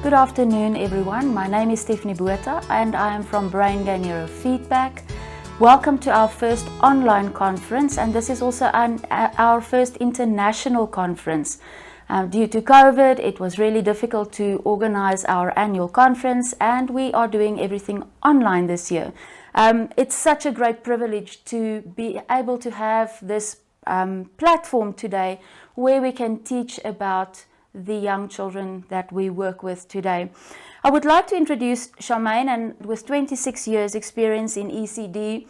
Good afternoon everyone, my name is Botha and I am from Brain Gain Neurofeedback. Welcome to our first online conference, and this is also our first international conference. Due to COVID, it was really difficult to organize our annual conference, and we are doing everything online this year. It's such a great privilege to be able to have this platform today where we can teach about the young children that we work with today. I would like to introduce Charmaine, and with 26 years experience in ECD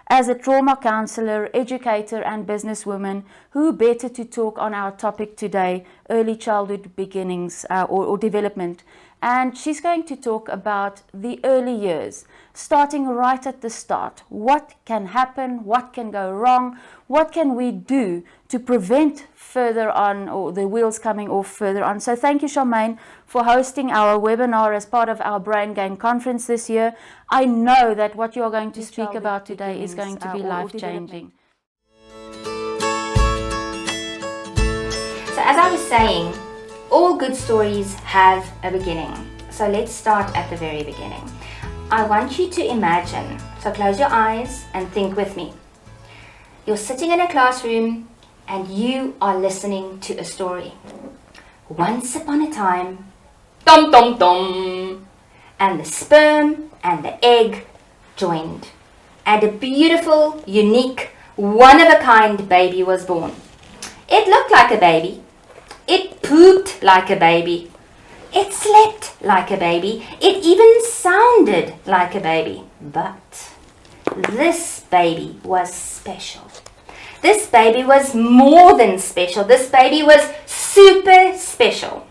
as a trauma counselor, educator and businesswoman, who better to talk on our topic today, early childhood beginnings or development. And she's going to talk about the early years, starting right at the start. What can happen? What can go wrong? What can we do to prevent further on, or the wheels coming off further on? So thank you, Charmaine, for hosting our webinar as part of our Brain Gain conference this year. I know that what you are going to speak about today is going to be life-changing. So as I was saying, all good stories have a beginning. So let's start at the very beginning. I want you to imagine, so close your eyes and think with me. You're sitting in a classroom and you are listening to a story. Once upon a time, dum dum dum, and the sperm and the egg joined, and a beautiful, unique, one-of-a-kind baby was born. It looked like a baby. It pooped like a baby. It slept like a baby. It even sounded like a baby. But this baby was special. This baby was more than special. This baby was super special.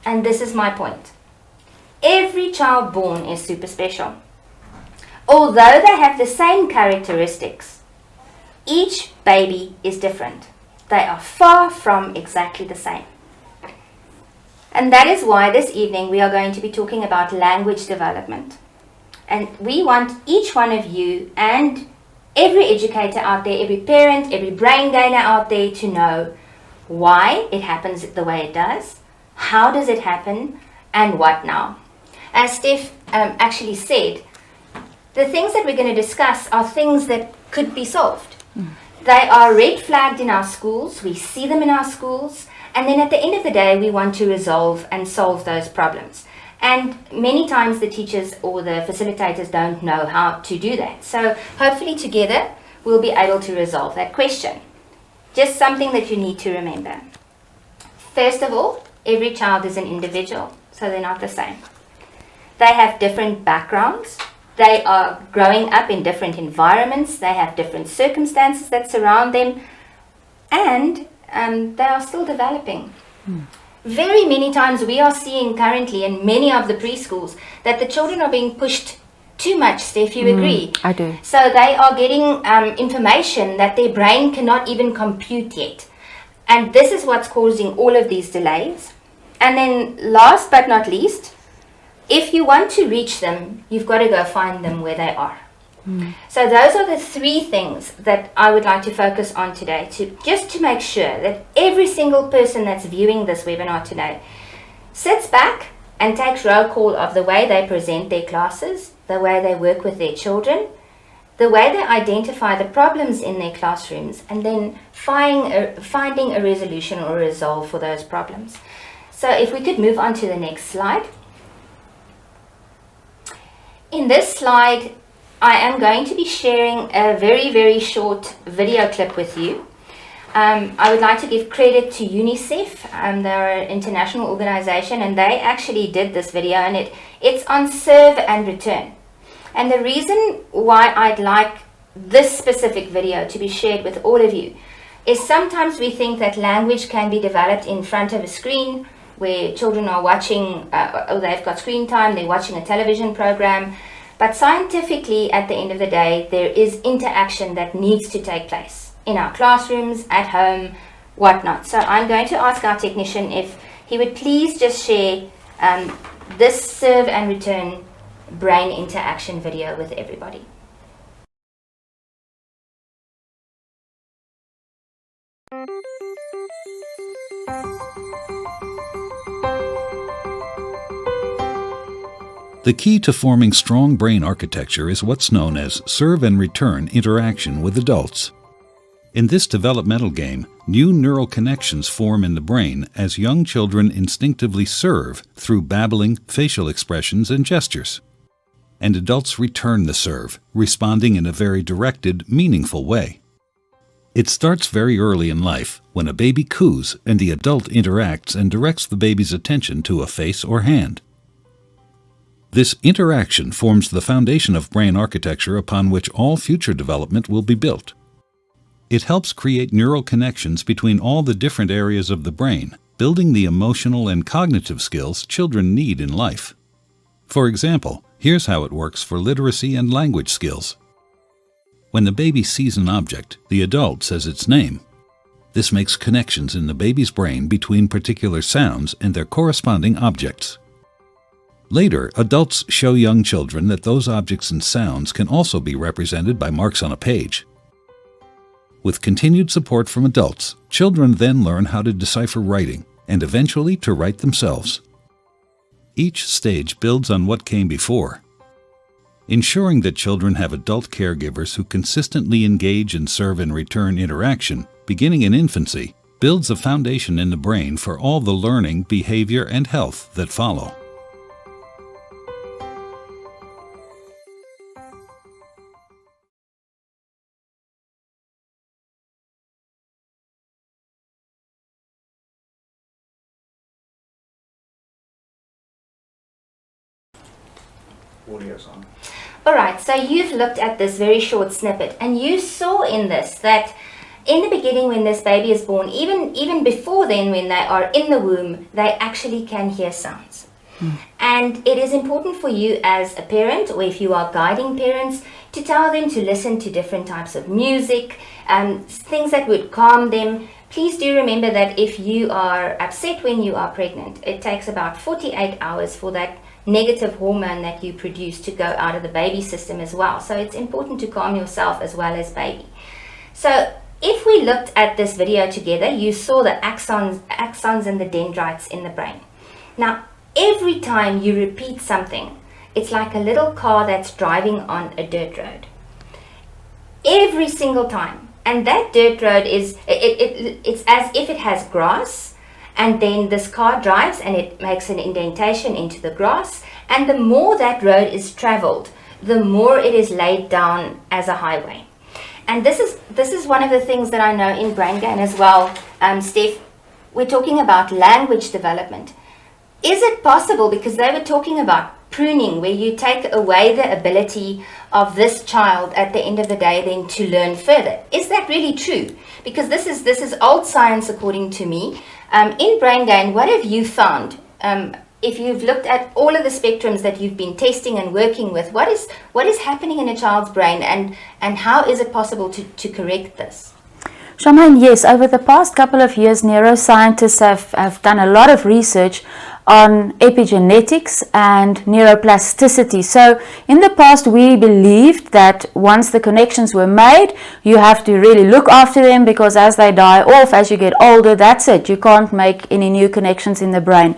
And this is my point. Every child born is super special. Although they have the same characteristics, each baby is different. They are far from exactly the same. And that is why this evening we are going to be talking about language development. And we want each one of you and every educator out there, every parent, every brain gainer out there to know why it happens the way it does, how does it happen, and what now. As Steph actually said, the things that we're going to discuss are things that could be solved. They are red flagged in our schools, we see them in our schools, and then at the end of the day we want to resolve and solve those problems. And many times the teachers or the facilitators don't know how to do that. So hopefully together we'll be able to resolve that question. Just something that you need to remember. First of all, every child is an individual, so they're not the same. They have different backgrounds. They are growing up in different environments. They have different circumstances that surround them. And they are still developing. Very many times we are seeing currently in many of the preschools that the children are being pushed too much. Steph, you agree? I do. So they are getting information that their brain cannot even compute yet. And this is what's causing all of these delays. And then last but not least, if you want to reach them, you've got to go find them where they are. So those are the three things that I would like to focus on today, just to make sure that every single person that's viewing this webinar today sits back and takes roll call of the way they present their classes, the way they work with their children, the way they identify the problems in their classrooms, and then finding a resolution or a resolve for those problems. So if we could move on to the next slide. In this slide, I am going to be sharing a very, very short video clip with you. I would like to give credit to UNICEF. They're an international organization, and they actually did this video, and it's on serve and return. And the reason why I'd like this specific video to be shared with all of you is sometimes we think that language can be developed in front of a screen where children are watching, or they've got screen time, they're watching a television program. But scientifically, at the end of the day, there is interaction that needs to take place in our classrooms, at home, whatnot. So I'm going to ask our technician if he would please just share this serve and return brain interaction video with everybody. The key to forming strong brain architecture is what's known as serve and return interaction with adults. In this developmental game, new neural connections form in the brain as young children instinctively serve through babbling, facial expressions, and gestures. And adults return the serve, responding in a very directed, meaningful way. It starts very early in life, when a baby coos and the adult interacts and directs the baby's attention to a face or hand. This interaction forms the foundation of brain architecture upon which all future development will be built. It helps create neural connections between all the different areas of the brain, building the emotional and cognitive skills children need in life. For example, here's how it works for literacy and language skills. When the baby sees an object, the adult says its name. This makes connections in the baby's brain between particular sounds and their corresponding objects. Later, adults show young children that those objects and sounds can also be represented by marks on a page. With continued support from adults, children then learn how to decipher writing and eventually to write themselves. Each stage builds on what came before. Ensuring that children have adult caregivers who consistently engage in serve and return interaction, beginning in infancy, builds a foundation in the brain for all the learning, behavior, and health that follow. Audio's on. Alright, so you've looked at this very short snippet and you saw in this that in the beginning when this baby is born, even before then when they are in the womb, they actually can hear sounds. And it is important for you as a parent, or if you are guiding parents, to tell them to listen to different types of music, things that would calm them. Please do remember that if you are upset when you are pregnant, it takes about 48 hours for that negative hormone that you produce to go out of the baby system as well. So it's important to calm yourself as well as baby. So if we looked at this video together, you saw the axons and the dendrites in the brain. Now, every time you repeat something, it's like a little car that's driving on a dirt road. Every single time. And that dirt road is, it's as if it has grass, and then this car drives and it makes an indentation into the grass, and the more that road is traveled, the more it is laid down as a highway. And this is one of the things that I know in Brain Gain as well, Steph. We're talking about language development. Is it possible, because they were talking about pruning, where you take away the ability of this child at the end of the day then to learn further? Is that really true? Because this is old science according to me. In Brain Gain, what have you found? If you've looked at all of the spectrums that you've been testing and working with, what is happening in a child's brain, and how is it possible to correct this? Charmaine, yes, over the past couple of years, neuroscientists have done a lot of research on epigenetics and neuroplasticity. So in the past we believed that once the connections were made, you have to really look after them, because as they die off, as you get older, that's it. You can't make any new connections in the brain.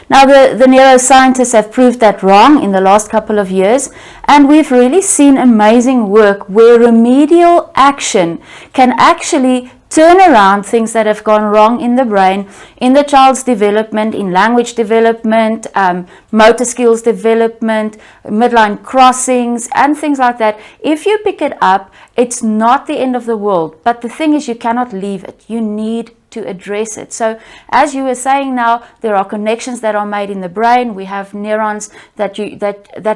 Now the neuroscientists have proved that wrong in the last couple of years, and we've really seen amazing work where remedial action can actually turn around things that have gone wrong in the brain, in the child's development, in language development, motor skills development, midline crossings, and things like that. If you pick it up, it's not the end of the world. But the thing is, you cannot leave it. You need to address it. So as you were saying now, there are connections that are made in the brain. We have neurons that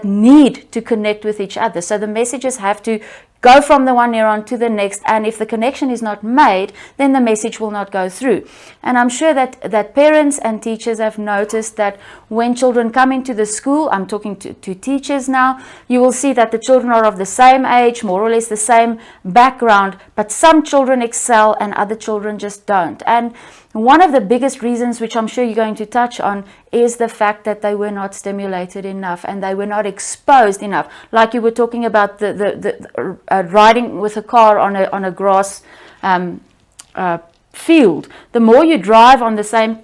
need to connect with each other. So the messages have to go from the one neuron to the next, and if the connection is not made, then the message will not go through. And I'm sure that parents and teachers have noticed that when children come into the school, I'm talking to teachers now, you will see that the children are of the same age, more or less the same background, but some children excel and other children just don't. And one of the biggest reasons, which I'm sure you're going to touch on, is the fact that they were not stimulated enough and they were not exposed enough. Like you were talking about the riding with a car on a grass field. The more you drive on the same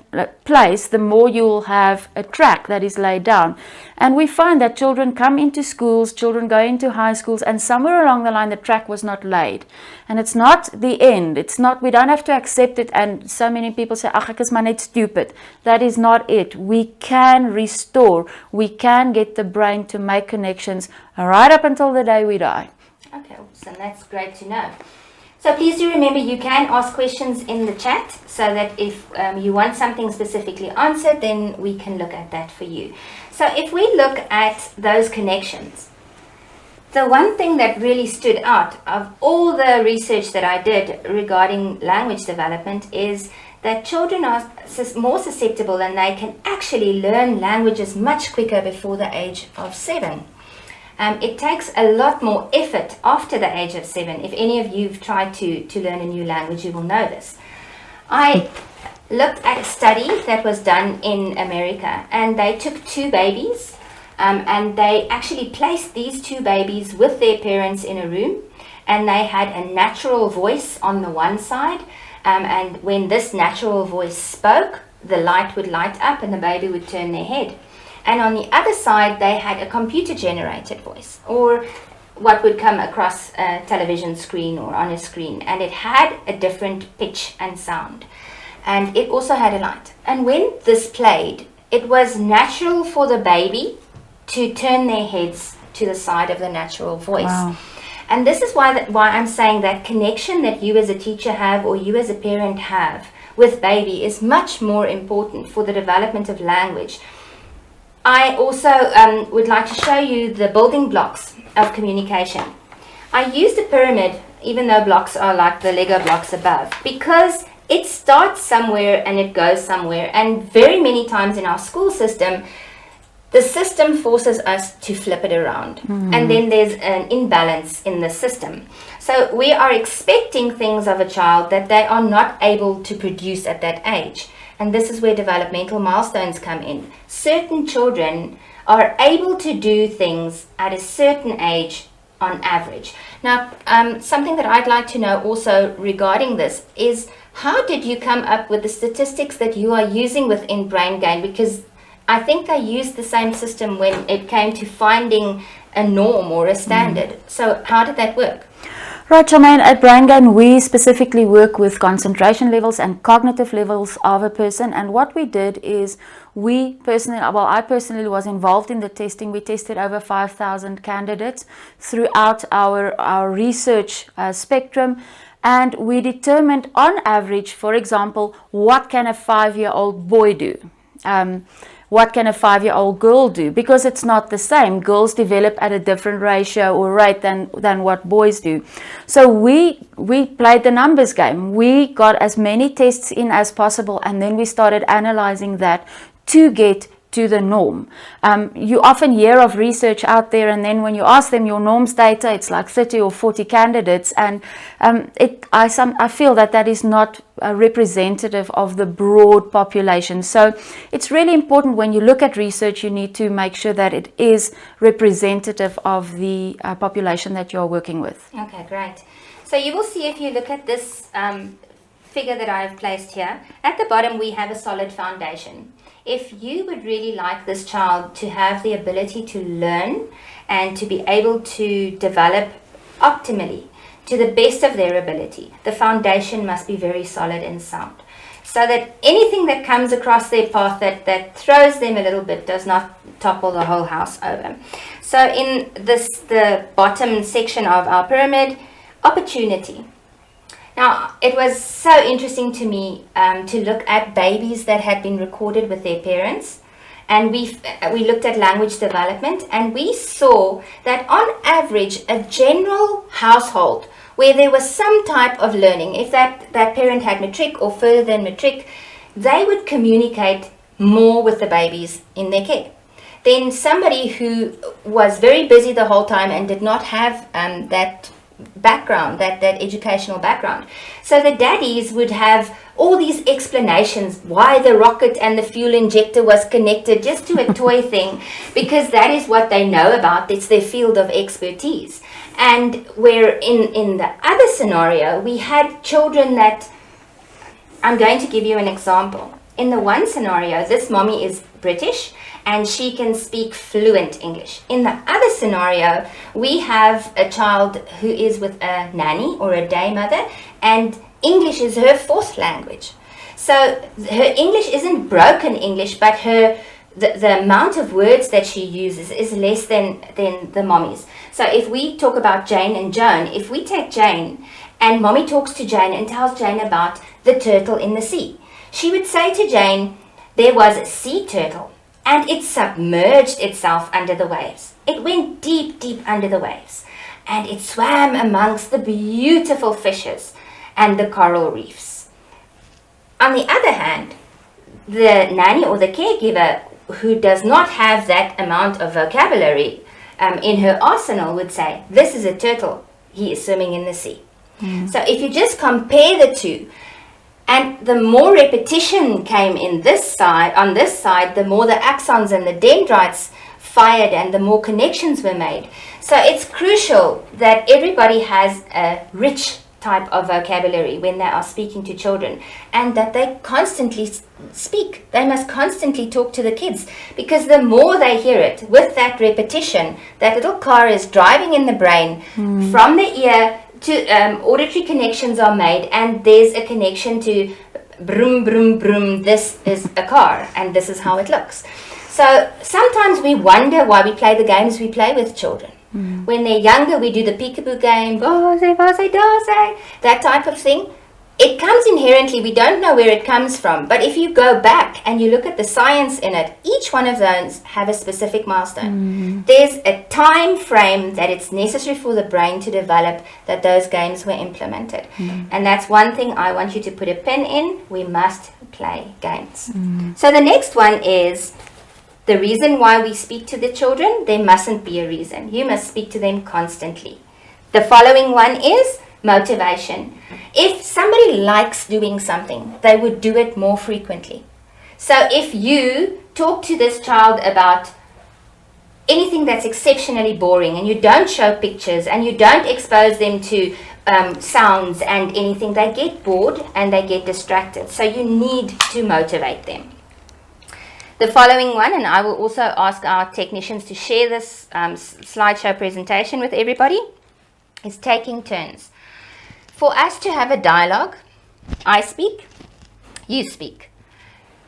place, the more you'll have a track that is laid down. And we find that children come into schools, children go into high schools, and somewhere along the line the track was not laid. And it's not the end. It's not, we don't have to accept it. And so many people say, ach, ek is maar net stupid. That is not it. We can restore. We can get the brain to make connections right up until the day we die. Okay, awesome. That's great to know. So please do remember you can ask questions in the chat so that if you want something specifically answered, then we can look at that for you. So if we look at those connections, the one thing that really stood out of all the research that I did regarding language development is that children are more susceptible and they can actually learn languages much quicker before the age of 7. It takes a lot more effort after the age of 7. If any of you have tried to learn a new language, you will know this. I looked at a study that was done in America, and they took 2 babies and they actually placed these 2 babies with their parents in a room, and they had a natural voice on the one side, and when this natural voice spoke, the light would light up and the baby would turn their head. And on the other side, they had a computer-generated voice, or what would come across a television screen or on a screen. And it had a different pitch and sound. And it also had a light. And when this played, it was natural for the baby to turn their heads to the side of the natural voice. Wow. And this is why I'm saying that connection that you as a teacher have, or you as a parent have with baby, is much more important for the development of language. I also would like to show you the building blocks of communication. I used a pyramid, even though blocks are like the Lego blocks above, because it starts somewhere and it goes somewhere. And very many times in our school system, the system forces us to flip it around. And then there's an imbalance in the system. So we are expecting things of a child that they are not able to produce at that age. And this is where developmental milestones come in. Certain children are able to do things at a certain age on average. Now, something that I'd like to know also regarding this is, how did you come up with the statistics that you are using within Brain Gain? Because I think they used the same system when it came to finding a norm or a standard. So how did that work? Right, Charmaine, at Brain Gain, we specifically work with concentration levels and cognitive levels of a person. And what we did is I personally was involved in the testing. We tested over 5,000 candidates throughout our research spectrum. And we determined on average, for example, what can a 5-year-old boy do? What can a 5-year-old girl do? Because it's not the same. Girls develop at a different ratio or rate than what boys do. So we played the numbers game. We got as many tests in as possible, and then we started analyzing that to get to the norm. You often hear of research out there, and then when you ask them your norms data, it's like 30 or 40 candidates, and I feel that is not representative of the broad population. So it's really important when you look at research, you need to make sure that it is representative of the population that you're working with. Okay, great. So you will see, if you look at this figure that I've placed here, at the bottom we have a solid foundation. If you would really like this child to have the ability to learn and to be able to develop optimally to the best of their ability, the foundation must be very solid and sound, so that anything that comes across their path that throws them a little bit does not topple the whole house over. So in the bottom section of our pyramid, opportunity. Now, it was so interesting to me to look at babies that had been recorded with their parents, and we looked at language development, and we saw that on average, a general household where there was some type of learning, if that parent had matric or further than matric, they would communicate more with the babies in their care. Then somebody who was very busy the whole time and did not have that background, that educational background. So the daddies would have all these explanations why the rocket and the fuel injector was connected just to a toy thing, because that is what they know about. It's their field of expertise. And where in the other scenario, we had children that I'm going to give you an example. In the one scenario, this mommy is British and she can speak fluent English. In the other scenario, we have a child who is with a nanny or a day mother, and English is her fourth language. So her English isn't broken English, but the amount of words that she uses is less than the mommy's. So if we talk about Jane and Joan, if we take Jane and mommy talks to Jane and tells Jane about the turtle in the sea, she would say to Jane, there was a sea turtle and it submerged itself under the waves. It went deep, deep under the waves and it swam amongst the beautiful fishes and the coral reefs. On the other hand, the nanny or the caregiver who does not have that amount of vocabulary in her arsenal would say, this is a turtle, he is swimming in the sea. So if you just compare the two, and the more repetition came on this side, the more the axons and the dendrites fired and the more connections were made. So it's crucial that everybody has a rich type of vocabulary when they are speaking to children, and that they constantly speak. They must constantly talk to the kids, because the more they hear it with that repetition, that little car is driving in the brain from the ear to auditory connections are made, and there's a connection to broom, broom, broom, this is a car and this is how it looks. So sometimes we wonder why we play the games we play with children. When they're younger, we do the peekaboo game, that type of thing. It comes inherently, we don't know where it comes from, but if you go back and you look at the science in it, each one of those have a specific milestone. There's a time frame that it's necessary for the brain to develop that those games were implemented. And that's one thing I want you to put a pin in. We must play games. So the next one is the reason why we speak to the children. There mustn't be a reason. You must speak to them constantly. The following one is motivation. If somebody likes doing something, they would do it more frequently. So if you talk to this child about anything that's exceptionally boring, and you don't show pictures and you don't expose them to sounds and anything, they get bored and they get distracted. So you need to motivate them. The following one, and I will also ask our technicians to share this slideshow presentation with everybody, is taking turns. For us to have a dialogue, I speak, you speak.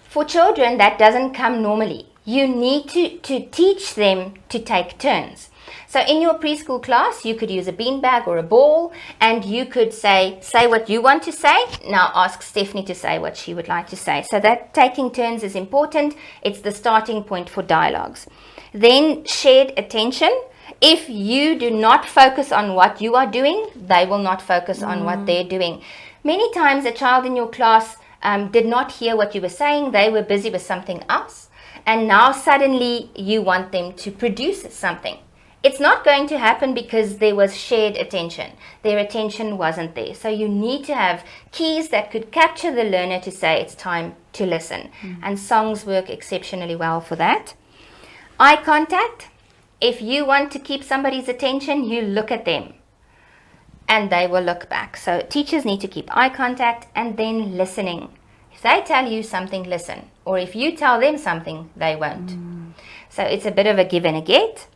For children, that doesn't come normally. You need to teach them to take turns. So in your preschool class, you could use a beanbag or a ball, and you could say what you want to say. Now ask Stephanie to say what she would like to say. So that taking turns is important. It's the starting point for dialogues. Then shared attention. If you do not focus on what you are doing, they will not focus on what they're doing. Many times a child in your class did not hear what you were saying. They were busy with something else. And now suddenly you want them to produce something. It's not going to happen because there was shared attention. Their attention wasn't there. So you need to have keys that could capture the learner to say it's time to listen. And songs work exceptionally well for that. Eye contact. If you want to keep somebody's attention, you look at them and they will look back. So teachers need to keep eye contact, and then listening. If they tell you something, listen. Or if you tell them something, they won't. So it's a bit of a give and a get.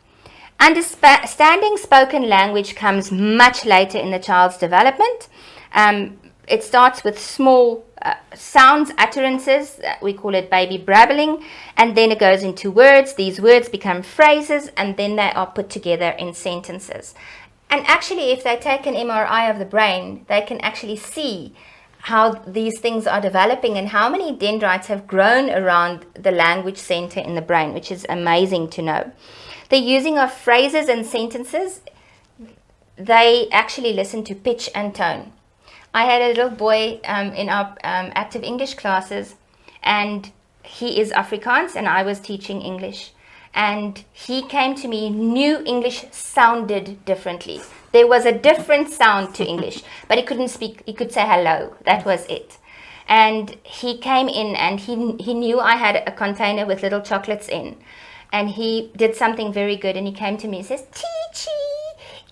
Understanding spoken language comes much later in the child's development. It starts with small sounds, utterances, we call it baby brabbling, and then it goes into words. These words become phrases, and then they are put together in sentences. And actually, if they take an MRI of the brain, they can actually see how these things are developing and how many dendrites have grown around the language center in the brain, which is amazing to know. The using of phrases and sentences, they actually listen to pitch and tone. I had a little boy in our active English classes, and he is Afrikaans and I was teaching English. And he came to me, knew English sounded differently. There was a different sound to English, but he couldn't speak. He could say hello. That was it. And he came in and he knew I had a container with little chocolates in. And he did something very good, and he came to me and says, Teachie,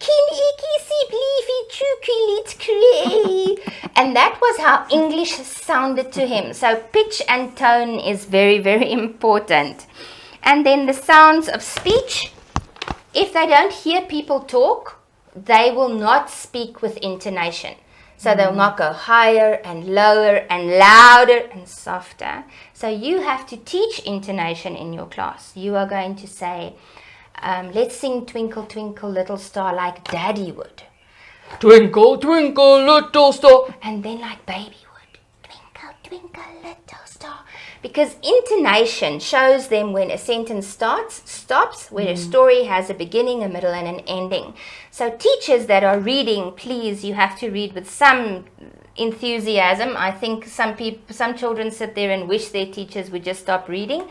Kin iki siblifi chukilit kree. And that was how English sounded to him. So pitch and tone is very, very important. And then the sounds of speech. If they don't hear people talk, they will not speak with intonation. So they'll not go higher and lower and louder and softer. So you have to teach intonation in your class. You are going to say, let's sing Twinkle, Twinkle, Little Star like Daddy would. Twinkle, twinkle, little star. And then like Baby would. Twinkle, twinkle, little star. Because intonation shows them when a sentence stops, where a story has a beginning, a middle, and an ending. So teachers that are reading, please, you have to read with some enthusiasm. I think some children sit there and wish their teachers would just stop reading.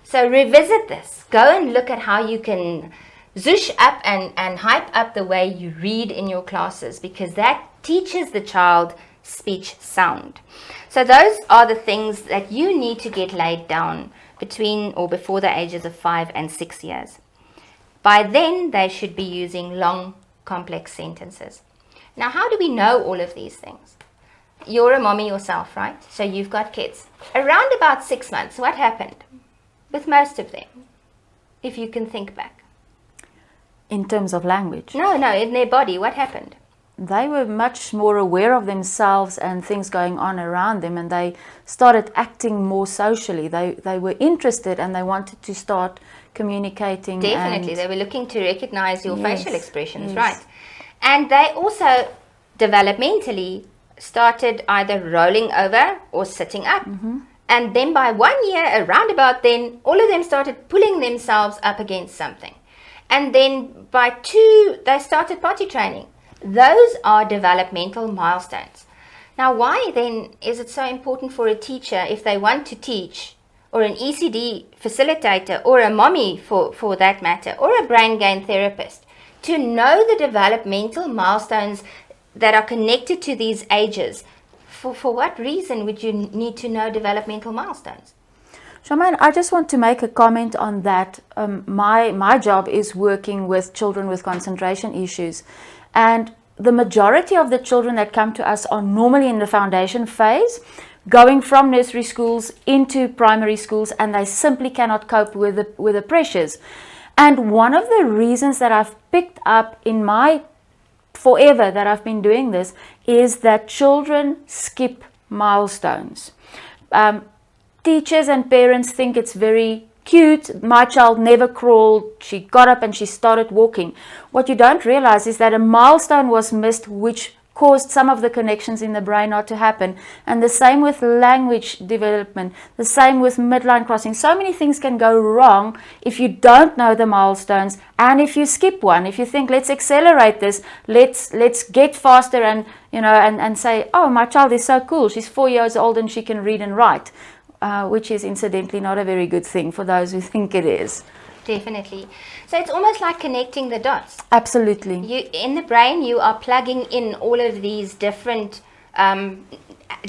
So revisit this. Go and look at how you can zoosh up and hype up the way you read in your classes, because that teaches the child speech sound. So those are the things that you need to get laid down between or before the ages of 5 and 6 years. By then, they should be using long, complex sentences. Now, how do we know all of these things? You're a mommy yourself, right? So you've got kids. Around about 6 months, what happened with most of them, if you can think back? In terms of language? No, in their body, what happened? They were much more aware of themselves and things going on around them, and they started acting more socially. They were interested and they wanted to start communicating. Definitely, they were looking to recognize your facial expressions, yes. right? And they also developmentally started either rolling over or sitting up. And then by 1 year, around about then, all of them started pulling themselves up against something. And then by 2, they started potty training. Those are developmental milestones. Now, why then is it so important for a teacher, if they want to teach, or an ECD facilitator, or a mommy for that matter, or a brain gain therapist, to know the developmental milestones that are connected to these ages? For what reason would you need to know developmental milestones? Charmaine, I just want to make a comment on that. My job is working with children with concentration issues. And the majority of the children that come to us are normally in the foundation phase, going from nursery schools into primary schools, and they simply cannot cope with the pressures. And one of the reasons that I've picked up in my forever that I've been doing this is that children skip milestones. Teachers and parents think it's very cute. My child never crawled. She got up and she started walking. What you don't realize is that a milestone was missed, which caused some of the connections in the brain not to happen. And the same with language development, the same with midline crossing. So many things can go wrong if you don't know the milestones, and if you skip one. If you think, let's accelerate this, let's get faster, and and say, oh, my child is so cool, she's 4 years old and she can read and write. Which is incidentally not a very good thing for those who think it is. Definitely. So it's almost like connecting the dots. Absolutely. In the brain, you are plugging in all of these different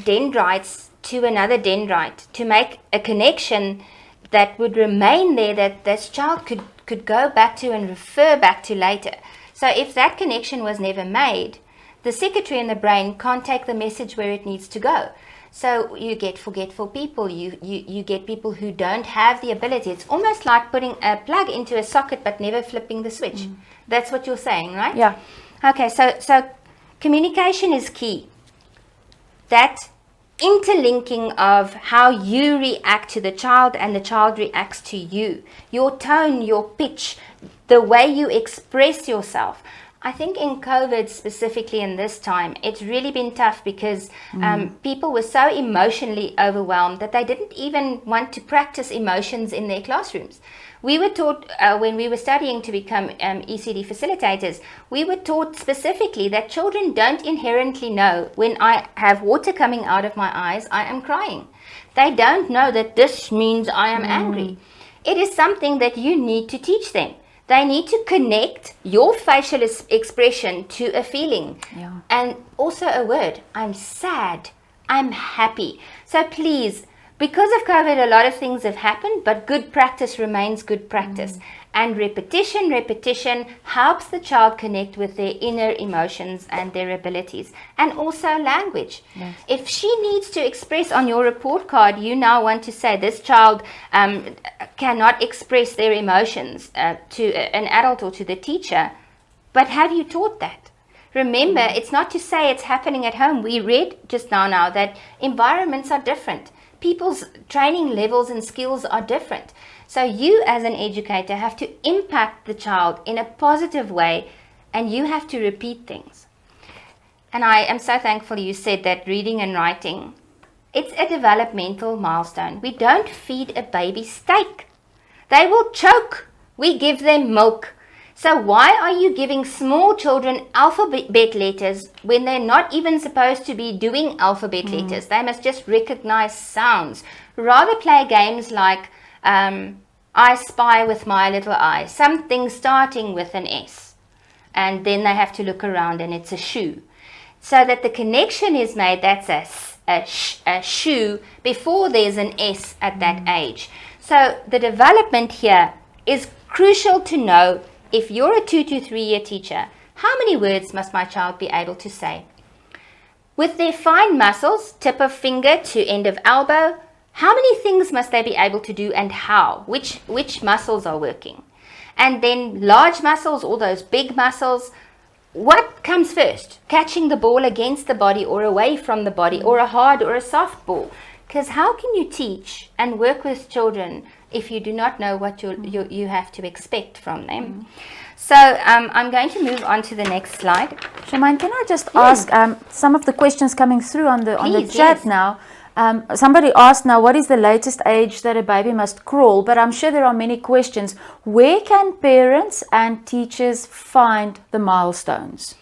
dendrites to another dendrite to make a connection that would remain there, that this child could go back to and refer back to later. So if that connection was never made, the circuitry in the brain can't take the message where it needs to go. So you get forgetful people, you get people who don't have the ability. It's almost like putting a plug into a socket but never flipping the switch. That's what you're saying, right? Yeah. Okay, so communication is key. That interlinking of how you react to the child and the child reacts to you. Your tone, your pitch, the way you express yourself. I think in COVID, specifically in this time, it's really been tough because people were so emotionally overwhelmed that they didn't even want to practice emotions in their classrooms. We were taught, when we were studying to become ECD facilitators, we were taught specifically that children don't inherently know when I have water coming out of my eyes, I am crying. They don't know that this means I am angry. It is something that you need to teach them. They need to connect your facial expression to a feeling. And also a word. I'm sad. I'm happy. So please Because of COVID, a lot of things have happened, but good practice remains good practice. And repetition helps the child connect with their inner emotions and their abilities, and also language. Yes. If she needs to express on your report card, you now want to say this child cannot express their emotions to an adult or to the teacher, but have you taught that? Remember, it's not to say it's happening at home. We read just now that environments are different. People's training levels and skills are different. So you as an educator have to impact the child in a positive way, and you have to repeat things. And I am so thankful you said that reading and writing, it's a developmental milestone. We don't feed a baby steak. They will choke. We give them milk. So why are you giving small children alphabet letters when they're not even supposed to be doing alphabet letters? They must just recognize sounds. Rather play games like I spy with my little eye, something starting with an S. And then they have to look around and it's a shoe. So that the connection is made, that's a shoe before there's an S at that age. So the development here is crucial to know. If you're a 2 to 3 year teacher, how many words must my child be able to say? With their fine muscles, tip of finger to end of elbow, how many things must they be able to do and how? Which muscles are working? And then large muscles, all those big muscles, what comes first? Catching the ball against the body or away from the body, or a hard or a soft ball? Because how can you teach and work with children if you do not know what you have to expect from them? So I'm going to move on to the next slide. Charmaine, can I just ask some of the questions coming through on the Please, chat yes. now? Somebody asked now, what is the latest age that a baby must crawl? But I'm sure there are many questions. Where can parents and teachers find the milestones?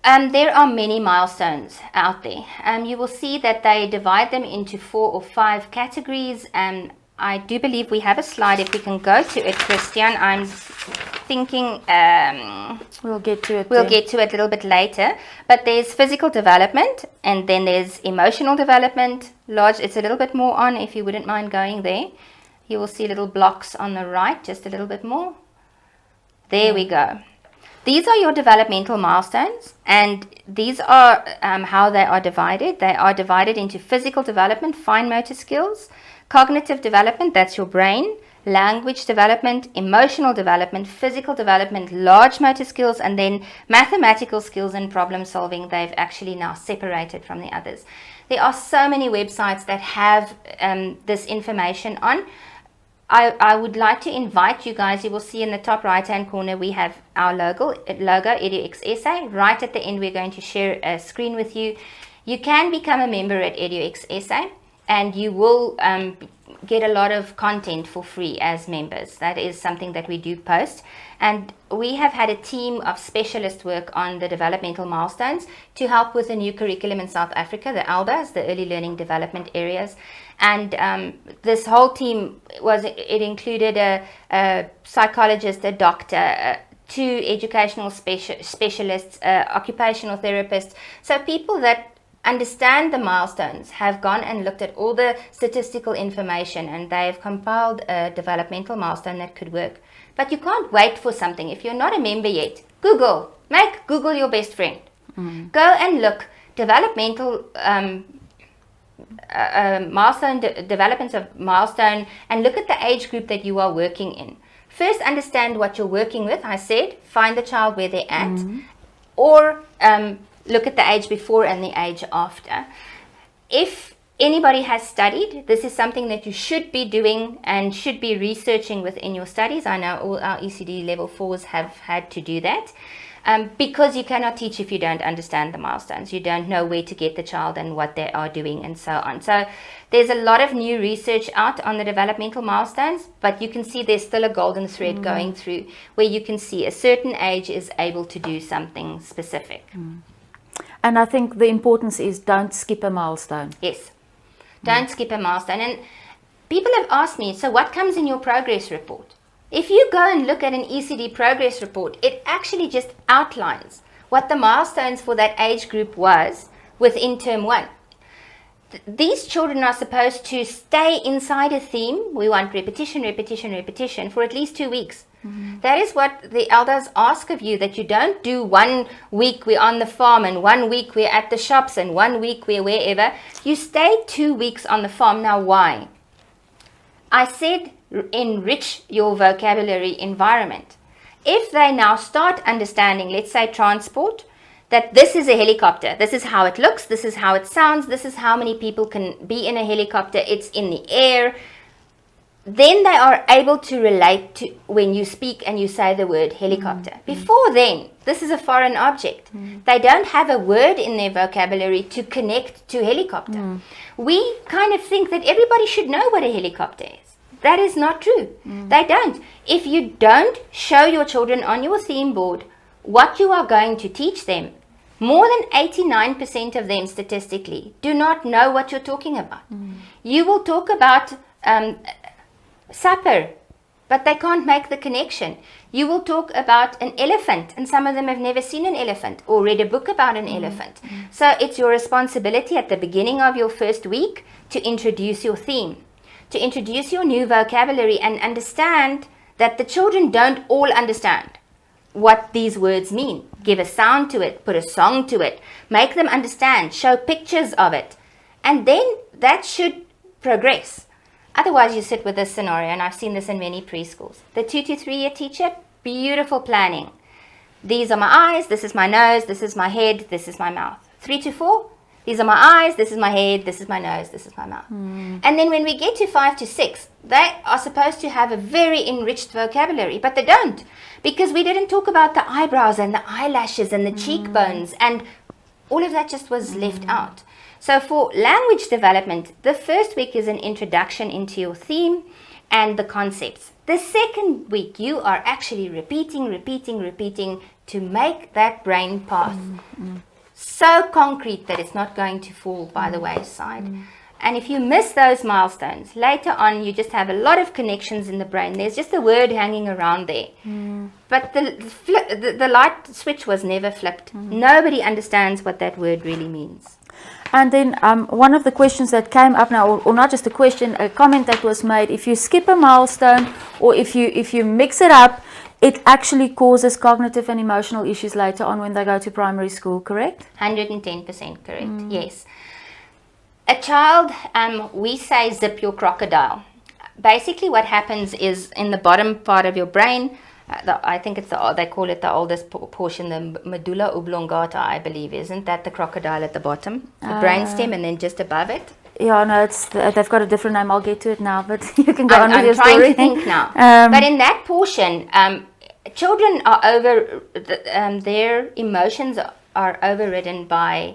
There are many milestones out there. You will see that they divide them into 4 or 5 categories. I do believe we have a slide. If we can go to it, Christian, I'm thinking We'll get to it. we'll get to it a little bit later. But there's physical development, and then there's emotional development. It's a little bit more on, if you wouldn't mind going there. You will see little blocks on the right, just a little bit more. There we go. These are your developmental milestones, and these are how they are divided. They are divided into physical development, fine motor skills, cognitive development, that's your brain, language development, emotional development, physical development, large motor skills, and then mathematical skills and problem solving. They've actually now separated from the others. There are so many websites that have this information on. I would like to invite you guys. You will see in the top right hand corner we have our logo EduXSA. Right at the end we're going to share a screen with you. You can become a member at EduXSA, and you will get a lot of content for free as members. That is something that we do post, and we have had a team of specialists work on the developmental milestones to help with the new curriculum in South Africa, the ALBAs, the early learning development areas. And this whole team it included a psychologist, a doctor, 2 educational specialists, occupational therapists. So people that understand the milestones have gone and looked at all the statistical information, and they've compiled a developmental milestone that could work. But you can't wait for something. If you're not a member yet, make Google your best friend. Go and look, developmental milestone, development of milestone, and look at the age group that you are working in. First, understand what you're working with. I said, find the child where they're at, or look at the age before and the age after. If anybody has studied, this is something that you should be doing and should be researching within your studies. I know all our ECD level 4s have had to do that. Because you cannot teach if you don't understand the milestones. You don't know where to get the child and what they are doing and so on. So there's a lot of new research out on the developmental milestones, but you can see there's still a golden thread going through where you can see a certain age is able to do something specific. And I think the importance is don't skip a milestone. Yes, don't skip a milestone. And people have asked me, so what comes in your progress report? If you go and look at an ECD progress report, it actually just outlines what the milestones for that age group was within term 1. these children are supposed to stay inside a theme. We want repetition, repetition, repetition for at least 2 weeks. That is what the elders ask of you, that you don't do 1 week we're on the farm and 1 week we're at the shops and 1 week we're wherever. You stay 2 weeks on the farm. Now, why? I said enrich your vocabulary environment. If they now start understanding, let's say transport, that this is a helicopter, this is how it looks, this is how it sounds, this is how many people can be in a helicopter, it's in the air, then they are able to relate to when you speak and you say the word helicopter. Before then, this is a foreign object. They don't have a word in their vocabulary to connect to helicopter. We kind of think that everybody should know what a helicopter is. That is not true. They don't. If you don't show your children on your theme board what you are going to teach them, more than 89% of them statistically do not know what you're talking about. You will talk about supper, but they can't make the connection. You will talk about an elephant, and some of them have never seen an elephant or read a book about an elephant. So it's your responsibility at the beginning of your first week to introduce your theme, to introduce your new vocabulary, and understand that the children don't all understand what these words mean. Give a sound to it, put a song to it, make them understand, show pictures of it, and then that should progress. Otherwise, you sit with this scenario, and I've seen this in many preschools. The 2 to 3 year teacher, beautiful planning. These are my eyes, this is my nose, this is my head, this is my mouth. 3 to 4, these are my eyes, this is my head, this is my nose, this is my mouth. And then when we get to 5 to 6, they are supposed to have a very enriched vocabulary, but they don't, because we didn't talk about the eyebrows and the eyelashes and the cheekbones, and all of that just was left out. So for language development, the first week is an introduction into your theme and the concepts. The second week, you are actually repeating to make that brain path so concrete that it's not going to fall by the wayside. And if you miss those milestones, later on you just have a lot of connections in the brain. There's just a word hanging around there. But the light switch was never flipped. Nobody understands what that word really means. And then one of the questions that came up now, or not just a question, a comment that was made, if you skip a milestone or if you mix it up, it actually causes cognitive and emotional issues later on when they go to primary school, correct? 110% correct, yes. A child, we say zip your crocodile. Basically what happens is in the bottom part of your brain, I think they call it the oldest portion, the medulla oblongata, I believe. Isn't that the crocodile at the bottom? The brainstem, and then just above it? Yeah, no, they've got a different name. I'll get to it now, but you can go on with your story. I'm trying to think now. But in that portion, children are their emotions are overridden by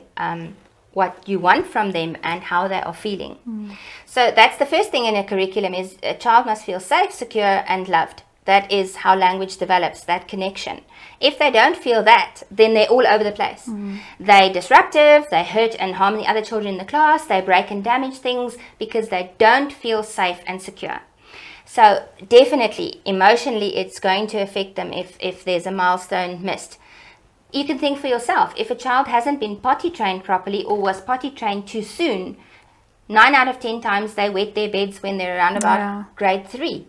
what you want from them and how they are feeling. So that's the first thing in a curriculum, is a child must feel safe, secure, and loved. That is how language develops, that connection. If they don't feel that, then they're all over the place. They're disruptive, they hurt and harm the other children in the class, they break and damage things because they don't feel safe and secure. So definitely, emotionally, it's going to affect them if there's a milestone missed. You can think for yourself, if a child hasn't been potty trained properly or was potty trained too soon, 9 out of 10 times they wet their beds when they're around about grade 3.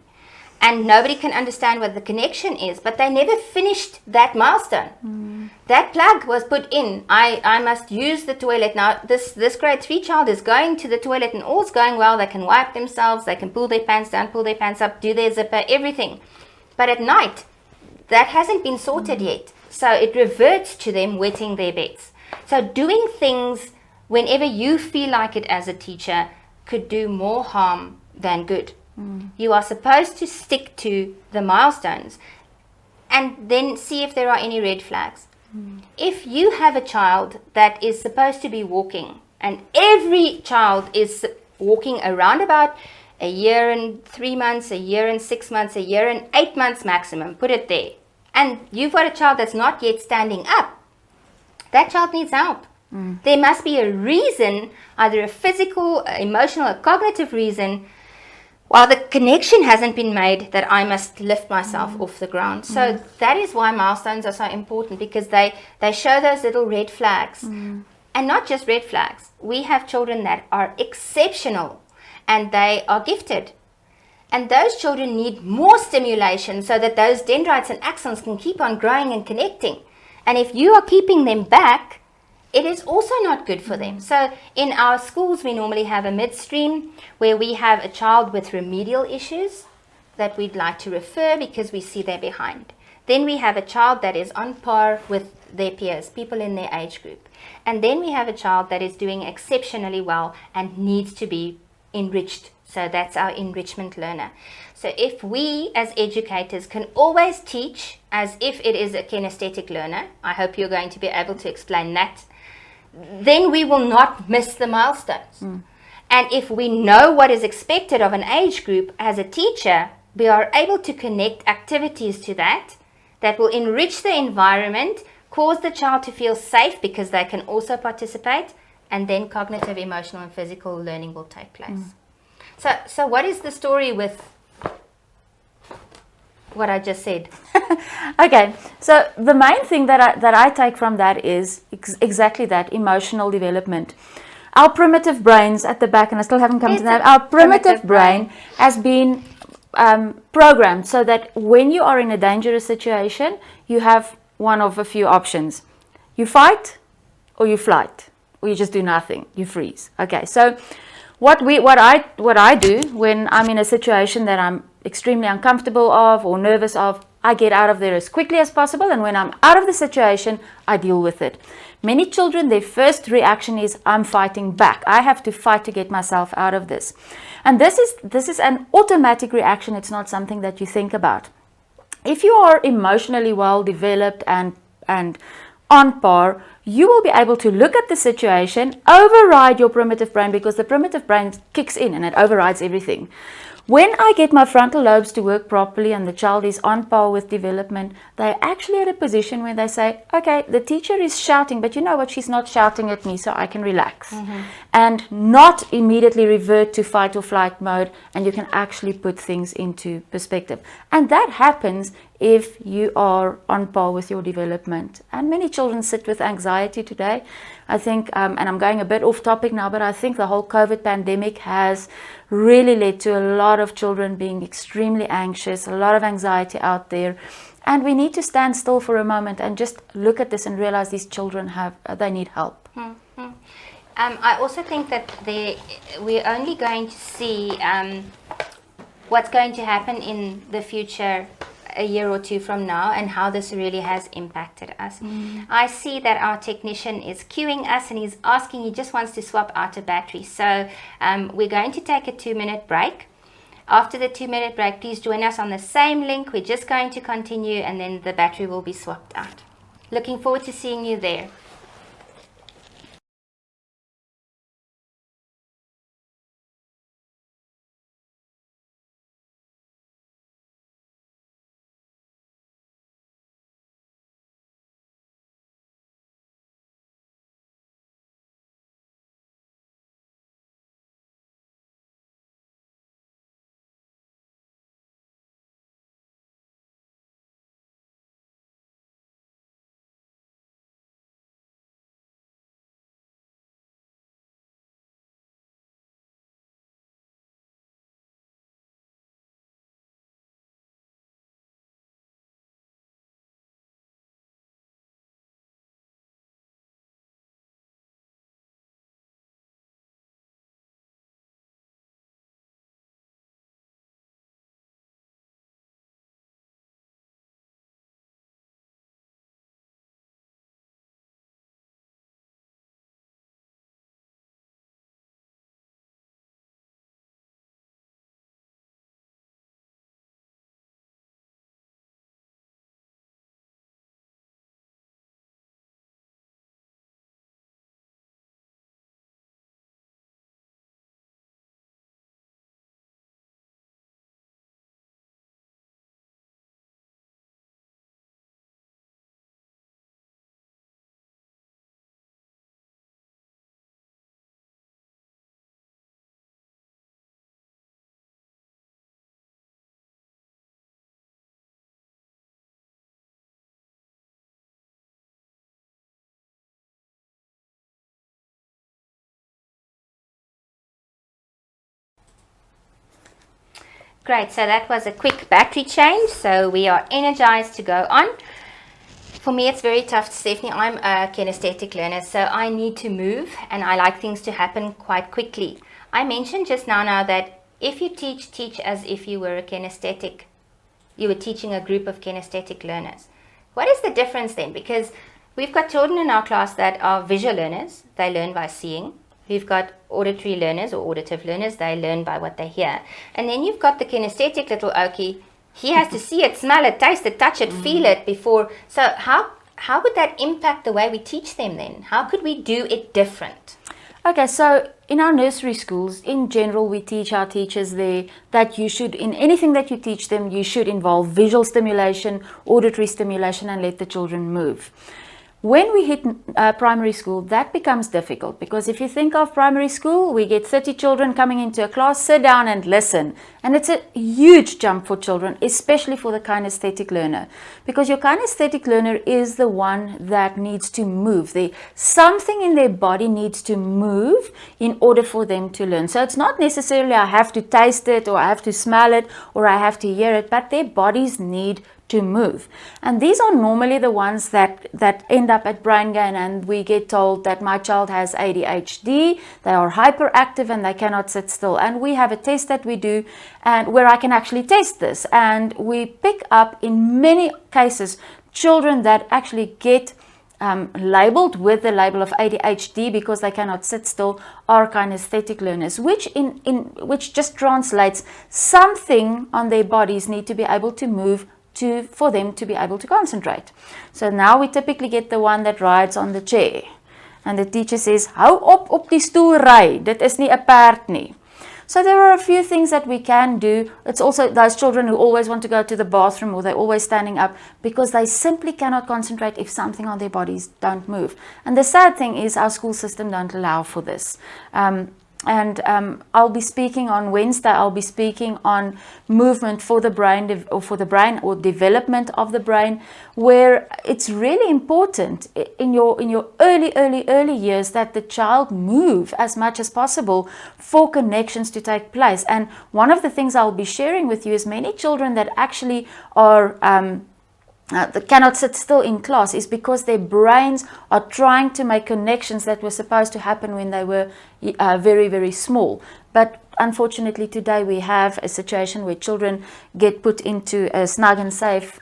And nobody can understand what the connection is, but they never finished that milestone. That plug was put in. I must use the toilet. Now, this grade 3 child is going to the toilet and all's going well. They can wipe themselves, they can pull their pants down, pull their pants up, do their zipper, everything. But at night, that hasn't been sorted yet. So it reverts to them wetting their beds. So doing things whenever you feel like it as a teacher could do more harm than good. You are supposed to stick to the milestones and then see if there are any red flags. If you have a child that is supposed to be walking, and every child is walking around about a year and 3 months, a year and 6 months, a year and 8 months maximum, put it there, and you've got a child that's not yet standing up, that child needs help. There must be a reason, either a physical, emotional, or cognitive reason, while the connection hasn't been made, that I must lift myself off the ground. So that is why milestones are so important, because they show those little red flags. And not just red flags. We have children that are exceptional and they are gifted. And those children need more stimulation so that those dendrites and axons can keep on growing and connecting. And if you are keeping them back, it is also not good for them. So in our schools, we normally have a midstream where we have a child with remedial issues that we'd like to refer because we see they're behind. Then we have a child that is on par with their peers, people in their age group. And then we have a child that is doing exceptionally well and needs to be enriched. So that's our enrichment learner. So if we as educators can always teach as if it is a kinesthetic learner, I hope you're going to be able to explain that, then we will not miss the milestones. And if we know what is expected of an age group as a teacher, we are able to connect activities to that will enrich the environment, cause the child to feel safe because they can also participate, and then cognitive, emotional, and physical learning will take place. So what is the story with what I just said? Okay, so the main thing that I take from that is exactly that, emotional development. Our primitive brains at the back, and I still haven't come to that, our primitive brain has been programmed so that when you are in a dangerous situation, you have one of a few options. You fight, or you flight, or you just do nothing, you freeze. Okay, so what I do when I'm in a situation that I'm extremely uncomfortable of or nervous of, I get out of there as quickly as possible, and when I'm out of the situation, I deal with it. Many children, their first reaction is, I'm fighting back. I have to fight to get myself out of this. And this is an automatic reaction. It's not something that you think about. If you are emotionally well developed and on par, you will be able to look at the situation, override your primitive brain, because the primitive brain kicks in and it overrides everything. When I get my frontal lobes to work properly and the child is on par with development, they're actually at a position where they say, okay, the teacher is shouting, but you know what, she's not shouting at me, so I can relax. And not immediately revert to fight or flight mode, and you can actually put things into perspective. And that happens if you are on par with your development. And many children sit with anxiety today. I think, and I'm going a bit off topic now, but I think the whole COVID pandemic has really led to a lot of children being extremely anxious, a lot of anxiety out there. And we need to stand still for a moment and just look at this and realize these children they need help. I also think that we're only going to see what's going to happen in the future a year or two from now and how this really has impacted us. I see that our technician is queuing us and he's asking, he just wants to swap out a battery. So we're going to take a 2-minute break. After the 2-minute break, please join us on the same link. We're just going to continue and then the battery will be swapped out. Looking forward to seeing you there. Great, so that was a quick battery change, so we are energized to go on. For me, it's very tough, Stephanie. I'm a kinesthetic learner, so I need to move and I like things to happen quite quickly. I mentioned just now that if you teach as if you were a kinesthetic, you were teaching a group of kinesthetic learners. What is the difference then? Because we've got children in our class that are visual learners, they learn by seeing. We've got auditory learners or auditive learners, they learn by what they hear. And then you've got the kinesthetic little Okie. He has to see it, smell it, taste it, touch it, feel it before. So how would that impact the way we teach them then? How could we do it different? Okay, so in our nursery schools, in general, we teach our teachers there that you should, in anything that you teach them, you should involve visual stimulation, auditory stimulation, and let the children move. When we hit primary school, that becomes difficult because if you think of primary school, we get 30 children coming into a class, sit down and listen. And it's a huge jump for children, especially for the kinesthetic learner, because your kinesthetic learner is the one that needs to move. Something in their body needs to move in order for them to learn. So it's not necessarily I have to taste it or I have to smell it or I have to hear it, but their bodies need to move. And these are normally the ones that end up at brain gain, and we get told that my child has ADHD, they are hyperactive and they cannot sit still. And we have a test that we do and where I can actually test this, and we pick up in many cases children that actually get labeled with the label of ADHD because they cannot sit still are kinesthetic learners, which just translates something on their bodies need to be able to move for them to be able to concentrate. So now we typically get the one that rides on the chair and the teacher says, hou op die stoel ry, dit is nie 'n perd nie. So there are a few things that we can do. It's also those children who always want to go to the bathroom or they're always standing up because they simply cannot concentrate if something on their bodies don't move. And the sad thing is our school system don't allow for this. I'll be speaking on Wednesday. I'll be speaking on movement for the brain or development of the brain, where it's really important in your early years that the child move as much as possible for connections to take place. And one of the things I'll be sharing with you is many children that actually are that cannot sit still in class is because their brains are trying to make connections that were supposed to happen when they were very, very small. But unfortunately today we have a situation where children get put into a snug and safe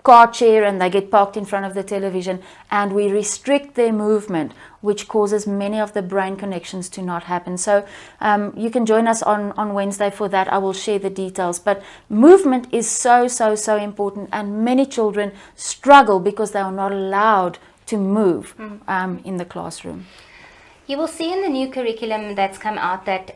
car chair and they get parked in front of the television, and we restrict their movement, which causes many of the brain connections to not happen. So you can join us on Wednesday for that. I will share the details. But movement is so important, and many children struggle because they are not allowed to move in the classroom. You will see in the new curriculum that's come out that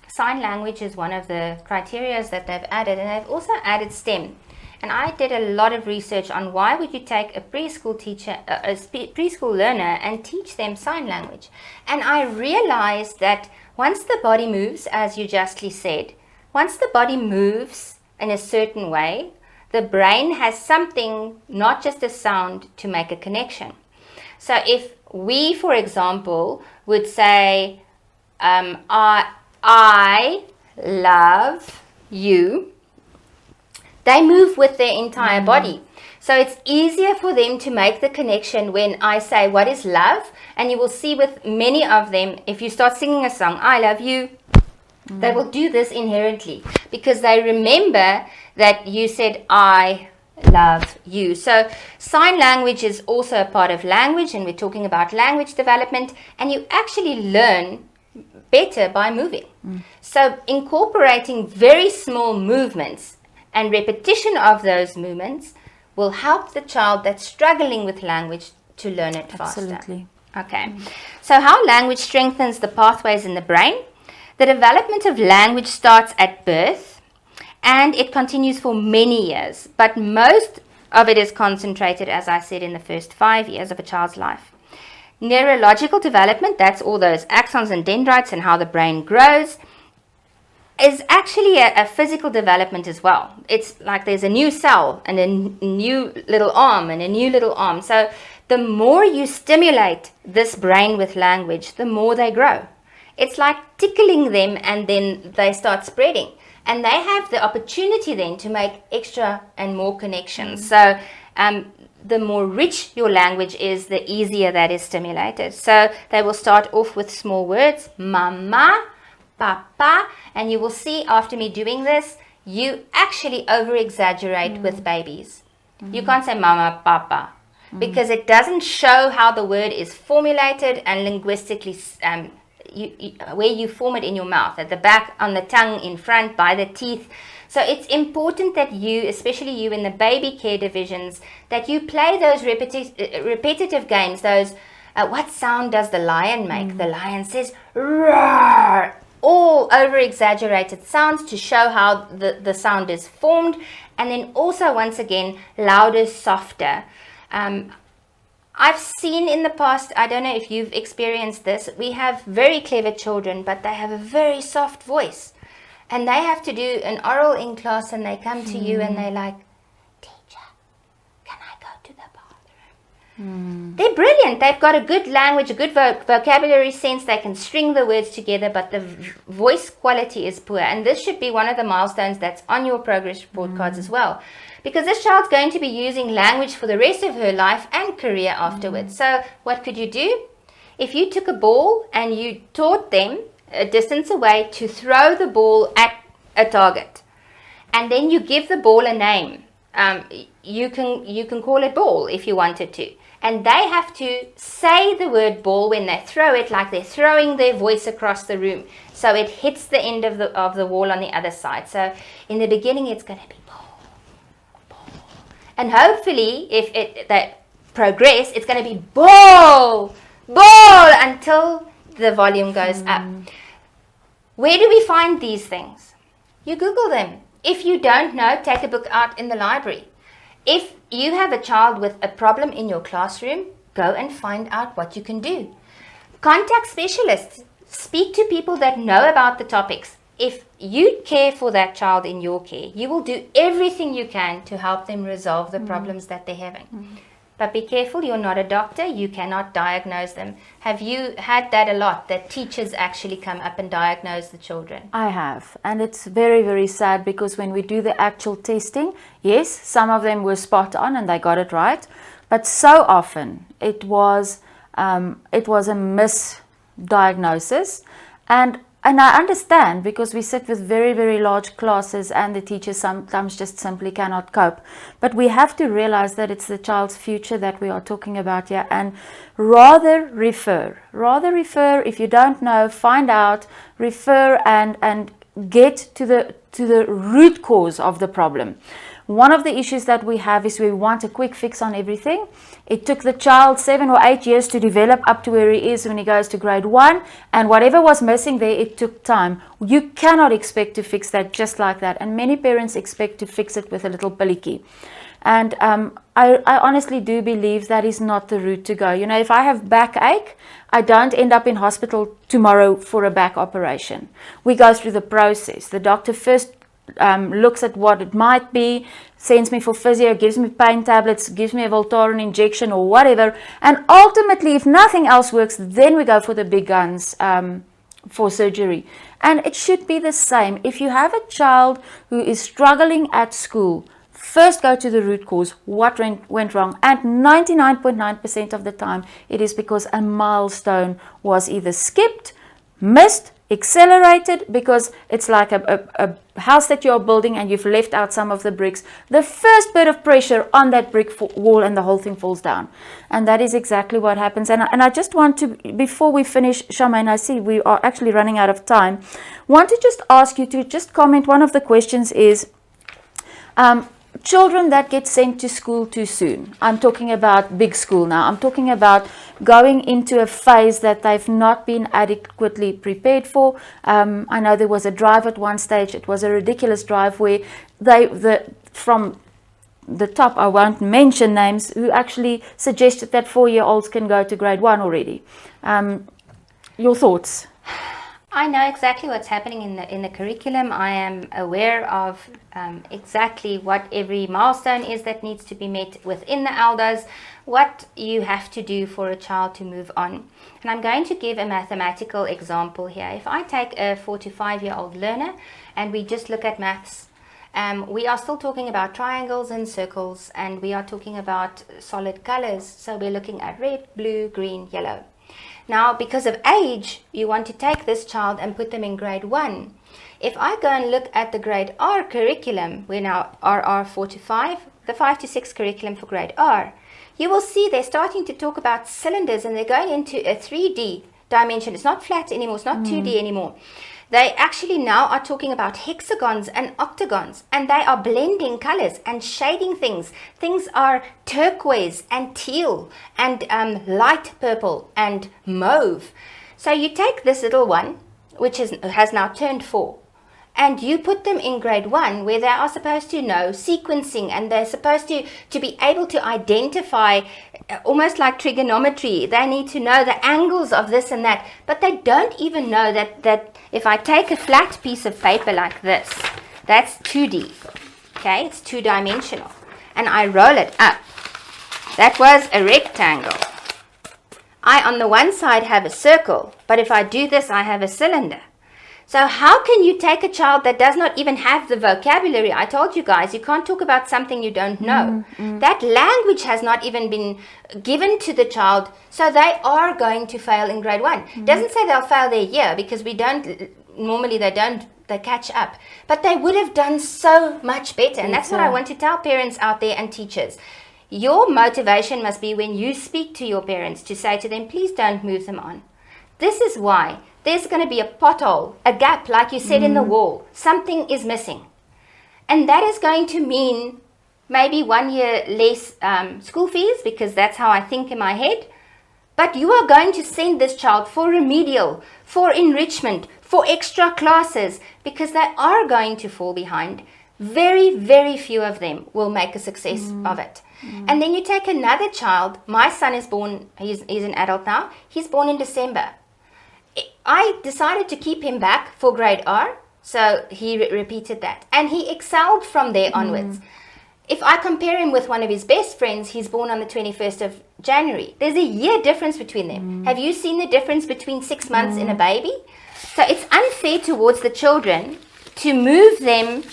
sign language is one of the criteria that they've added, and they've also added STEM. And I did a lot of research on why would you take a preschool teacher, a preschool learner, and teach them sign language. And I realized that once the body moves, as you justly said, once the body moves in a certain way, the brain has something, not just a sound, to make a connection. So if we, for example, would say, I love you, they move with their entire body. So it's easier for them to make the connection when I say, what is love? And you will see with many of them, if you start singing a song, I love you, they will do this inherently because they remember that you said, I love you. So sign language is also a part of language, and we're talking about language development, and you actually learn better by moving. So incorporating very small movements and repetition of those movements will help the child that's struggling with language to learn it faster. Absolutely. Okay. So how language strengthens the pathways in the brain? The development of language starts at birth and it continues for many years, but most of it is concentrated, as I said, in the first 5 years of a child's life. Neurological development, that's all those axons and dendrites and how the brain grows, is actually a physical development as well. It's like there's a new cell and a new little arm and a new little arm. So the more you stimulate this brain with language, the more they grow. It's like tickling them and then they start spreading. And they have the opportunity then to make extra and more connections. So the more rich your language is, the easier that is stimulated. So they will start off with small words, mama, papa, and you will see after me doing this, you actually over-exaggerate with babies. You can't say mama, papa, because it doesn't show how the word is formulated and linguistically where you form it in your mouth, at the back, on the tongue, in front, by the teeth. So it's important that you, especially you in the baby care divisions, that you play those repetitive games, those, what sound does the lion make? The lion says, roar, all over-exaggerated sounds to show how the sound is formed. And then also, once again, louder, softer. I've seen in the past, I don't know if you've experienced this, we have very clever children, but they have a very soft voice. And they have to do an oral in class and they come to you and they're like, teacher, can I go to the bathroom? They're brilliant. They've got a good language, a good vocabulary sense. They can string the words together, but the voice quality is poor. And this should be one of the milestones that's on your progress report cards as well. Because this child's going to be using language for the rest of her life and career afterwards. So what could you do? If you took a ball and you taught them a distance away to throw the ball at a target, and then you give the ball a name, you can call it ball if you wanted to, and they have to say the word ball when they throw it, like they're throwing their voice across the room, so it hits the end of the wall on the other side. So in the beginning it's going to be ball, ball, and hopefully if they progress, it's going to be ball, ball, until the volume goes up. Where do we find these things? You Google them. If you don't know, take a book out in the library. If you have a child with a problem in your classroom, go and find out what you can do. Contact specialists. Speak to people that know about the topics. If you care for that child in your care, you will do everything you can to help them resolve the problems that they're having. But be careful, you're not a doctor, you cannot diagnose them. Have you had that a lot, that teachers actually come up and diagnose the children? I have, and it's very, very sad, because when we do the actual testing, yes, some of them were spot on and they got it right, but so often it was a misdiagnosis. And I understand, because we sit with very, very large classes and the teachers sometimes just simply cannot cope. But we have to realize that it's the child's future that we are talking about here, and rather refer. If you don't know, find out, refer, and get to the root cause of the problem. One of the issues that we have is we want a quick fix on everything. It took the child 7 or 8 years to develop up to where he is when he goes to grade 1, and whatever was missing there, it took time. You cannot expect to fix that just like that, and many parents expect to fix it with a little pillicky. And I honestly do believe that is not the route to go. You know, if I have backache, I don't end up in hospital tomorrow for a back operation. We go through the process. The doctor first looks at what it might be, sends me for physio, gives me pain tablets, gives me a Voltaren injection or whatever, and ultimately, if nothing else works, then we go for the big guns for surgery. And it should be the same. If you have a child who is struggling at school, first go to the root cause, what went wrong, and 99.9% of the time it is because a milestone was either skipped, missed, accelerated, because it's like a house that you're building and you've left out some of the bricks. The first bit of pressure on that brick wall and the whole thing falls down. And that is exactly what happens. And I just want to, before we finish, Charmaine, I see we are actually running out of time, want to just ask you to just comment. One of the questions is, children that get sent to school too soon. I'm talking about big school now. I'm talking about going into a phase that they've not been adequately prepared for. I know there was a drive at one stage. It was a ridiculous drive where from the top, I won't mention names, who actually suggested that 4-year-olds can go to grade 1 already. Your thoughts? I know exactly what's happening in the curriculum. I am aware of exactly what every milestone is that needs to be met within the elders, what you have to do for a child to move on. And I'm going to give a mathematical example here. If I take a 4 to 5 year old learner and we just look at maths, we are still talking about triangles and circles, and we are talking about solid colors. So we're looking at red, blue, green, yellow. Now, because of age, you want to take this child and put them in grade 1. If I go and look at the grade R curriculum, we're now RR 4 to 5, the 5 to 6 curriculum for grade R, you will see they're starting to talk about cylinders, and they're going into a 3D dimension. It's not flat anymore, it's not 2D anymore. They actually now are talking about hexagons and octagons, and they are blending colors and shading things. Things are turquoise and teal and light purple and mauve. So you take this little one, which has now turned 4, and you put them in grade 1, where they are supposed to know sequencing, and they're supposed to be able to identify almost like trigonometry. They need to know the angles of this and that, but they don't even know that if I take a flat piece of paper like this, that's 2D, okay, it's 2-dimensional, and I roll it up, that was a rectangle. I on the one side have a circle, but if I do this, I have a cylinder. So how can you take a child that does not even have the vocabulary? I told you guys, you can't talk about something you don't know. That language has not even been given to the child, so they are going to fail in grade 1. Doesn't say they'll fail their year, because they catch up. But they would have done so much better. And that's what I want to tell parents out there and teachers. Your motivation must be when you speak to your parents to say to them, please don't move them on. This is why. There's going to be a pothole, a gap, like you said, in the wall. Something is missing. And that is going to mean maybe 1 year less school fees, because that's how I think in my head. But you are going to send this child for remedial, for enrichment, for extra classes, because they are going to fall behind. Very, very few of them will make a success of it. And then you take another child. My son is born, he's an adult now. He's born in December. I decided to keep him back for grade R, so he repeated that. And he excelled from there onwards. If I compare him with one of his best friends, he's born on the 21st of January. There's a year difference between them. Have you seen the difference between 6 months in a baby? So it's unfair towards the children to move them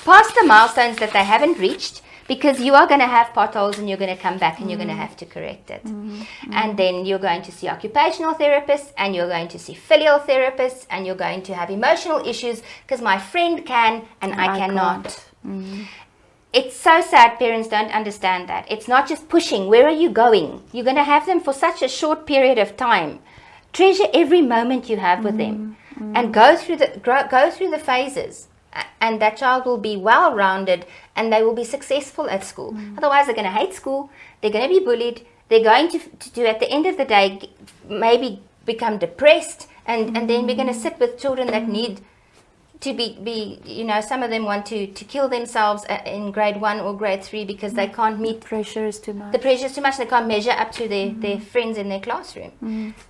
past the milestones that they haven't reached, because you are going to have potholes, and you're going to come back and you're going to have to correct it. And then you're going to see occupational therapists, and you're going to see filial therapists, and you're going to have emotional issues, because my friend can and I cannot. It's so sad parents don't understand that. It's not just pushing. Where are you going? You're going to have them for such a short period of time. Treasure every moment you have with them, and go through the phases. And that child will be well-rounded, and they will be successful at school. Otherwise, they're going to hate school. They're going to be bullied. They're going to at the end of the day, maybe become depressed. And then we're going to sit with children that need to be some of them want to kill themselves in grade 1 or grade 3, because they can't meet. The pressure is too much. The pressure is too much. They can't measure up to their friends in their classroom.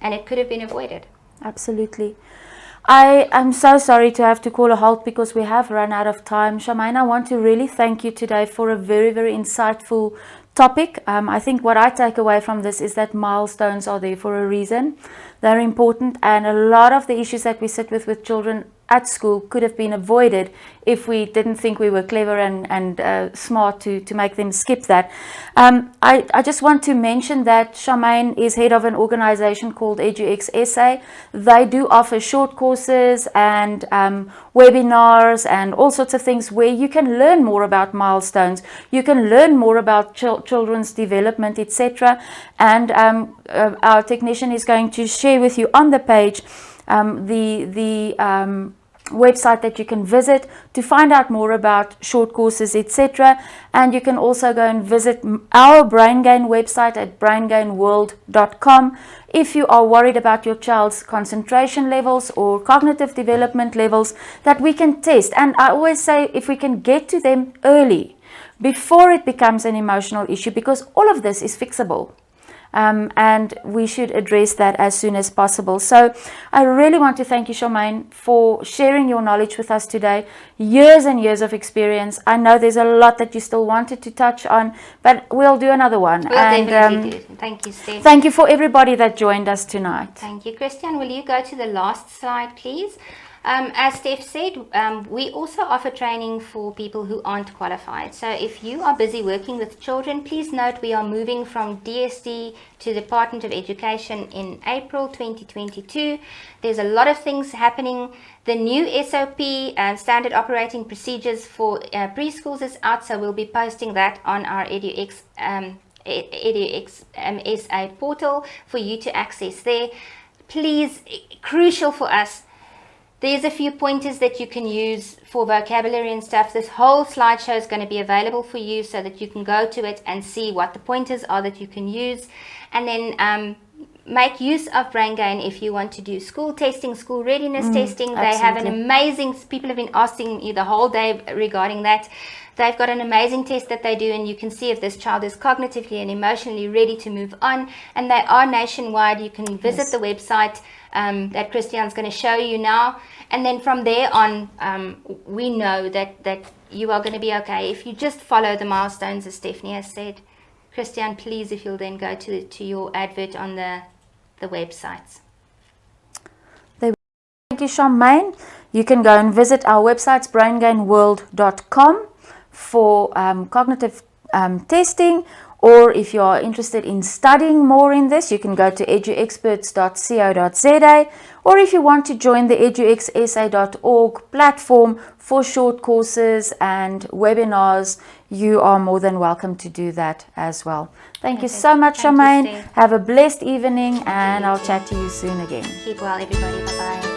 And it could have been avoided. Absolutely. I am so sorry to have to call a halt, because we have run out of time. Charmaine, I want to really thank you today for a very, very insightful topic. I think what I take away from this is that milestones are there for a reason. They're important, and a lot of the issues that we sit with children at school could have been avoided if we didn't think we were clever and smart to make them skip that. I just want to mention that Charmaine is head of an organization called EduX SA. They do offer short courses and webinars and all sorts of things where you can learn more about milestones. You can learn more about children's development, etc. And our technician is going to share with you on the page the website that you can visit to find out more about short courses, etc. And you can also go and visit our Brain Gain website at braingainworld.com if you are worried about your child's concentration levels or cognitive development levels that we can test. And I always say, if we can get to them early, before it becomes an emotional issue, because all of this is fixable. and we should address that as soon as possible. So I really want to thank you, Charmaine, for sharing your knowledge with us today. Years and years of experience. I know there's a lot that you still wanted to touch on, but we'll do another one. We'll definitely do. Thank you, Steph. Thank you for everybody that joined us tonight. Thank you. Christian, will you go to the last slide, please? As Steph said, we also offer training for people who aren't qualified. So if you are busy working with children, please note we are moving from DSD to the Department of Education in April 2022. There's a lot of things happening. The new SOP, Standard Operating Procedures for preschools, is out, so we'll be posting that on our EduX SA portal for you to access there. Please, crucial for us, there's a few pointers that you can use for vocabulary and stuff. This whole slideshow is going to be available for you so that you can go to it and see what the pointers are that you can use. And then make use of BrainGain if you want to do school testing, school readiness testing. Absolutely. They have an amazing, people have been asking me the whole day regarding that. They've got an amazing test that they do, and you can see if this child is cognitively and emotionally ready to move on. And they are nationwide. You can visit the website that Christian's going to show you now. And then from there on, we know that you are going to be okay if you just follow the milestones, as Stephanie has said. Christian, please, if you'll then go to your advert on the websites. Thank you, Charmaine. You can go and visit our websites, braingainworld.com, for cognitive testing, or if you are interested in studying more in this, you can go to eduexperts.co.za, or if you want to join the eduxsa.org platform for short courses and webinars, you are more than welcome to do that as well. Thank you so much, Charmaine. Have a blessed evening, and I'll chat to you soon again. Keep well, everybody. Bye-bye.